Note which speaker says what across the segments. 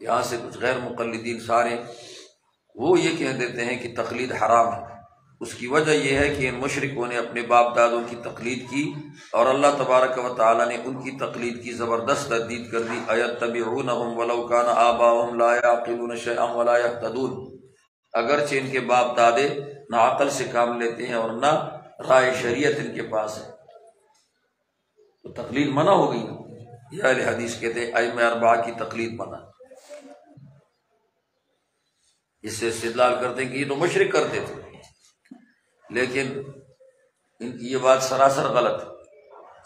Speaker 1: یہاں سے کچھ غیر مقلدین سارے وہ یہ کہہ دیتے ہیں کہ تقلید حرام ہے۔ اس کی وجہ یہ ہے کہ ان مشرکوں نے اپنے باپ دادوں کی تقلید کی اور اللہ تبارک و تعالیٰ نے ان کی تقلید کی زبردست تردید کر دی۔ ایتبعونہم ولو کان آباؤہم لا یعقلون شیئا ولا یہتدون، اگرچہ ان کے باپ دادے نہ عقل سے کام لیتے ہیں اور نہ رائے شریعت ان کے پاس ہے، تو تقلید منع ہو گئی نا۔ یہ اہل حدیث کہتے ہیں ائمہ اربعہ کی تقلید منع۔ اس سے استدلال کرتے ہیں کہ یہ تو مشرک کرتے تھے، لیکن ان کی یہ بات سراسر غلط ہے۔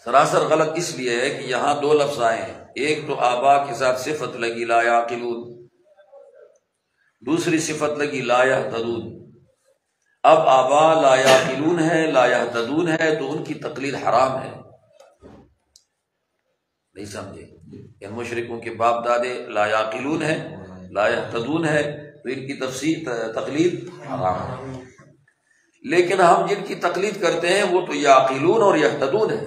Speaker 1: سراسر غلط اس لیے ہے کہ یہاں دو لفظ آئے ہیں، ایک تو آبا کے ساتھ صفت لگی لا یعقلون، دوسری صفت لگی لا یہتدون۔ اب آبا لا یعقلون ہے، لا یہتدون ہے، تو ان کی تقلید حرام ہے۔ نہیں سمجھے؟ ان مشرکوں کے باپ دادے لا یعقلون ہے، لا یہتدون ہے، تو ان کی تقلید حرام ہے۔ لیکن ہم جن کی تقلید کرتے ہیں وہ تو یعقلون اور یہتدون ہے۔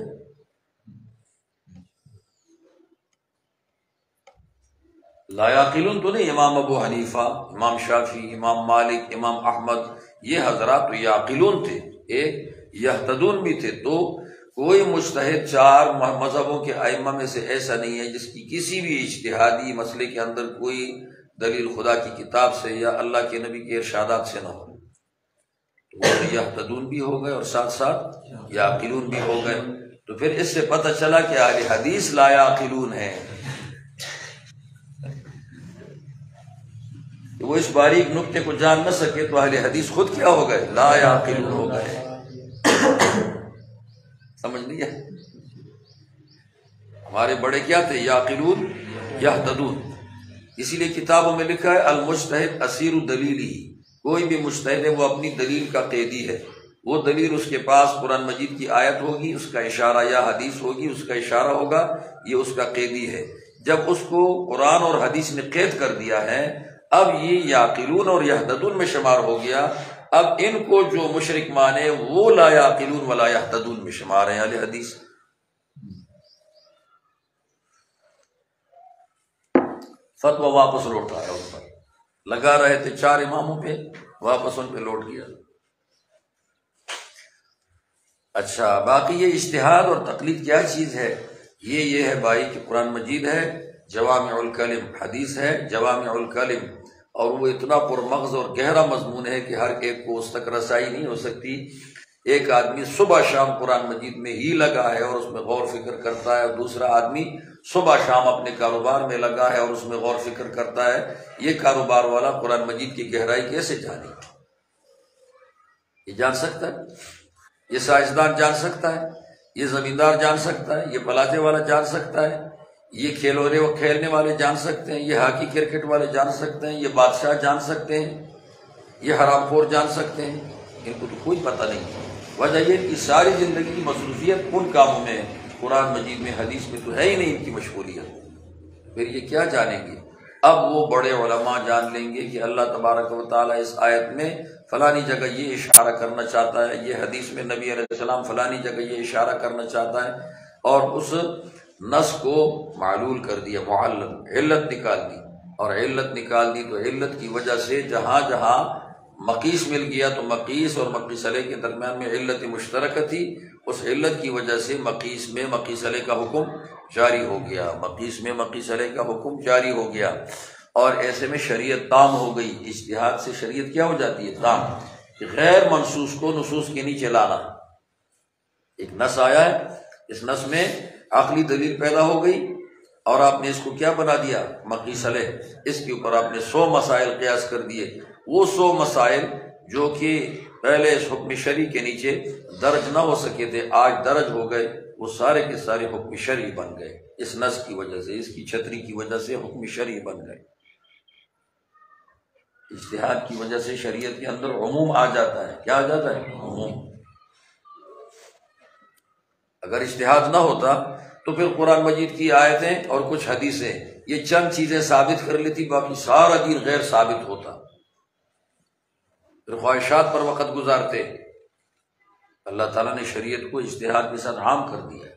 Speaker 1: لا یعقلون تو نہیں، امام ابو حنیفہ، امام شافعی، امام مالک، امام احمد، یہ حضرات تو یعقلون تھے، ایک یہتدون بھی تھے۔ تو کوئی مجتہد چار مذہبوں کے ائمہ میں سے ایسا نہیں ہے جس کی کسی بھی اجتہادی مسئلے کے اندر کوئی دلیل خدا کی کتاب سے یا اللہ کے نبی کے ارشادات سے نہ ہو، وہ یہتدون بھی ہو گئے اور ساتھ ساتھ یعقلون بھی ہو گئے۔ تو پھر اس سے پتہ چلا کہ اہل حدیث لا یعقلون ہے۔ تو وہ اس باریک نکتے کو جان نہ سکے تو اہل حدیث خود کیا ہو گئے؟ لا یعقلون ہو گئے۔ سمجھ نہیں ہے؟ ہمارے بڑے کیا تھے؟ یعقلون یہتدون۔ اسی لیے کتابوں میں لکھا ہے المجتہد اسیر دلیلہ، کوئی بھی مجتہد ہے وہ اپنی دلیل کا قیدی ہے۔ وہ دلیل اس کے پاس قرآن مجید کی آیت ہوگی، اس کا اشارہ، یا حدیث ہوگی اس کا اشارہ ہوگا، یہ اس کا قیدی ہے۔ جب اس کو قرآن اور حدیث نے قید کر دیا ہے، اب یہ یعقلون اور یہتدون میں شمار ہو گیا۔ اب ان کو جو مشرک مانے وہ لا یعقلون ولا یہتدون میں شمار ہیں اہل حدیث۔ فتویٰ واپس لوٹا ہے ان پر، لگا رہے تھے چار اماموں پہ، واپس ان پہ لوٹ گیا۔ اچھا، باقی یہ اجتہاد اور تقلید کیا چیز ہے؟ یہ ہے بھائی کہ قرآن مجید ہے جوامع الکلم، حدیث ہے جوامع الکلم، اور وہ اتنا پرمغز اور گہرا مضمون ہے کہ ہر ایک کو اس تک رسائی نہیں ہو سکتی۔ ایک آدمی صبح شام قرآن مجید میں ہی لگا ہے اور اس میں غور فکر کرتا ہے، اور دوسرا آدمی صبح شام اپنے کاروبار میں لگا ہے اور اس میں غور فکر کرتا ہے۔ یہ کاروبار والا قرآن مجید کی گہرائی کیسے جانے؟ یہ جان سکتا ہے؟ یہ سائنسدان جان سکتا ہے؟ یہ زمیندار جان سکتا ہے؟ یہ پلاٹے والا جان سکتا ہے؟ یہ کھیلنے والے جان سکتے ہیں؟ یہ ہاکی کرکٹ والے جان سکتے ہیں؟ یہ بادشاہ جان سکتے ہیں؟ یہ حرام خور جان سکتے ہیں؟ ان کو تو کوئی پتہ نہیں۔ وجہ یہ ان کی ساری زندگی کی مصروفیت ان کاموں میں ہے، قرآن مجید میں حدیث میں تو ہے ہی نہیں ان کی مشغولیت، پھر یہ کیا جانیں گے؟ اب وہ بڑے علماء جان لیں گے کہ اللہ تبارک و تعالیٰ اس آیت میں فلانی جگہ یہ اشارہ کرنا چاہتا ہے، یہ حدیث میں نبی علیہ السلام فلانی جگہ یہ اشارہ کرنا چاہتا ہے، اور اس نص کو معلول کر دیا، معلل، علت نکال دی، اور علت نکال دی تو علت کی وجہ سے جہاں جہاں مقیس مل گیا تو مقیس اور مقیس علیہ کے درمیان میں علت مشترکہ تھی، اس علت کی وجہ سے مقیس میں مقیس علیہ کا حکم جاری ہو گیا، مقیس میں مقیس علیہ کا حکم جاری ہو گیا، اور ایسے میں شریعت تام ہو گئی۔ اجتہاد سے شریعت کیا ہو جاتی ہے؟ تام، کہ غیر منصوص کو نصوص کے نیچے لانا۔ ایک نص آیا ہے، اس نص میں عقلی دلیل پیدا ہو گئی اور آپ نے اس کو کیا بنا دیا؟ مقیس علیہ، اس کے اوپر آپ نے 100 مسائل قیاس کر دیے۔ وہ 100 مسائل جو کہ پہلے اس حکم شرعی کے نیچے درج نہ ہو سکے تھے، آج درج ہو گئے، وہ سارے کے سارے حکم شرعی بن گئے، اس نص کی وجہ سے، اس کی چھتری کی وجہ سے حکم شرعی بن گئے۔ اجتہاد کی وجہ سے شریعت کے اندر عموم آ جاتا ہے۔ کیا آ جاتا ہے؟ عموم۔ اگر اجتہاد نہ ہوتا تو پھر قرآن مجید کی آیتیں اور کچھ حدیثیں یہ چند چیزیں ثابت کر لیتی، باقی سارا دین غیر ثابت ہوتا، پھر خواہشات پر وقت گزارتے۔ اللہ تعالیٰ نے شریعت کو اجتہاد کے ساتھ عام کر دیا۔